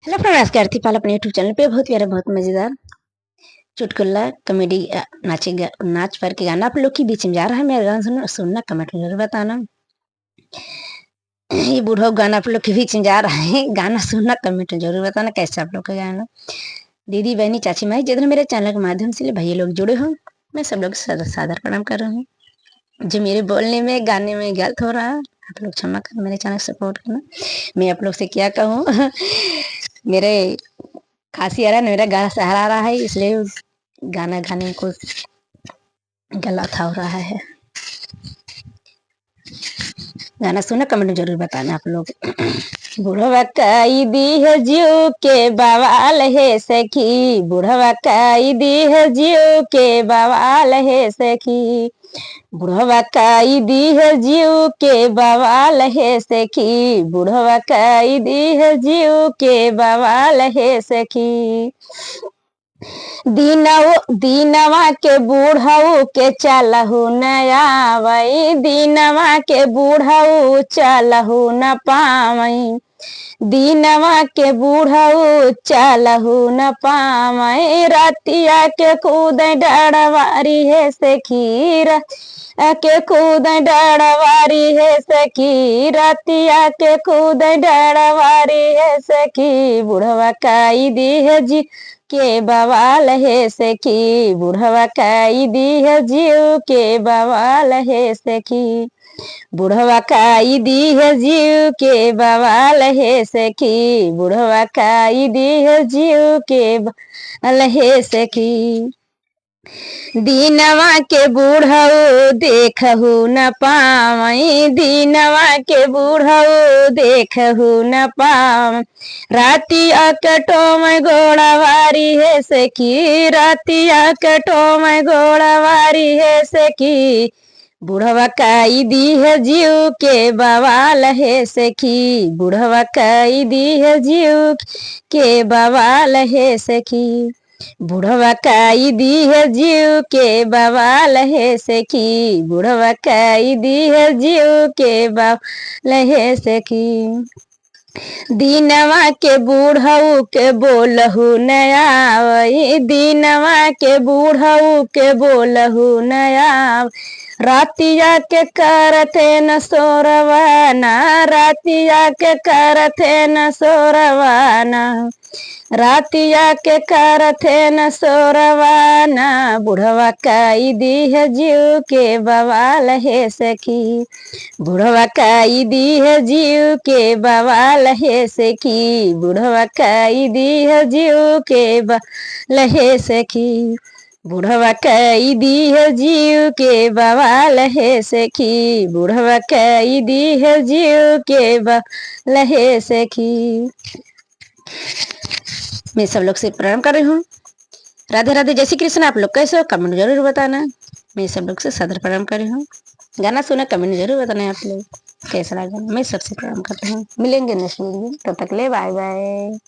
Hello friends, कीर्ति पाल अपने YouTube channel पे बहुत प्यारा, बहुत मजेदार चुटकुला कॉमेडी नाच पर के गाना आप लोग के बीच में जा रहा है। मेरा गाना सुनना कमेंट में जरूर बताना। ये बूढ़ा गाना आप लोग के बीच में जा रहा है, गाना सुनना कमेंट में जरूर बताना कैसा आप लोग का गाना। दीदी बहनी चाची माई जितने मेरे चैनल के माध्यम से भैया लोग जुड़े हो, मैं सब लोग सादर प्रणाम कर रहा हूँ। जो मेरे बोलने में गाने में गलत हो रहा है आप लोग क्षमा कर, मेरे चैनल सपोर्ट करना। मैं आप लोग से क्या कहूँ मेरे खांसी आ रहा है, मेरा गाना सहारा आ रहा है, इसलिए गाना गाने को गलत हो रहा है। गाना सुना कमेंट में जरूर बताना आप लोग। बुढ़वा काई दी है जियो के बवाल है सखी, बुढ़वा काई दी है जियो के बवाल है सखी, बुढ़वा काई दी है जियो के बवाल है सखी, बुढ़वा काई दी है जियो के बवाल है सखी। दीनवा के बूढ़ऊ के चलहु न आवई, दीनवा के बूढ़ऊ चलहु न पावई, दीनवा के बूढ़ऊ चलहु न पावई, रतिया के कूद डरवारी है सखी, के कूद डरवारी है सखी, रतिया के कूद डरवारी है सखी, बुढ़वा काई दी है जी के बवाल है सखी, बुढ़वा काई दी है जीव के बवाल है सखी, बुढ़वा काई दी है जीव के बवाल है सखी, बुढ़वा काई दी है जीव के बवाल है सखी। दीनवा के बूढ़ऊ देखहु न पावई, दीनवा के बूढ़ऊ देखहु न पाव, रातिया कटो में गोड़ावारी है सखी, रातिया कटो में गोड़ावारी है सखी, बुढ़वा काई दी है जीव के बवाल है सखी, बुढ़वा काई दी है जीव के बवाल है सखी, बुढ़वा काई दी है जीव के बवाल है सखी, बुढ़वा काई दी है जीव के बवाल है सखी। दीनवा के बूढ़ऊ के बोलहु न आवई, दीनवा के बूढ़ऊ के बोलहु न आव, रातिया के करते न सोरवाना, रातिया के करते न सोरवाना, रातिया के करते न सोरवाना, बुढ़वा काई दी है जीव के बवाल है सखी, बुढ़वा काई दी है जीव के बवाल है सखी, बुढ़वा काई दी है जीव के बवाल है सखी, बुढ़वा काई दी है जीव के बवाल है सखी, बुढ़वा काई दी है जीव के बवाल है सखी। मैं सब लोग से प्रणाम कर रही हूँ। राधे राधे, जय श्री कृष्ण। आप लोग कैसे हो कमेंट जरूर बताना। मैं सब लोग से सादर प्रणाम कर रही हूँ। गाना सुना कमेंट जरूर बताना आप लोग कैसा लगा। मैं सबसे प्रणाम करती हूँ। मिलेंगे नेक्स्ट वीडियो, तब तक ले बाय बाय।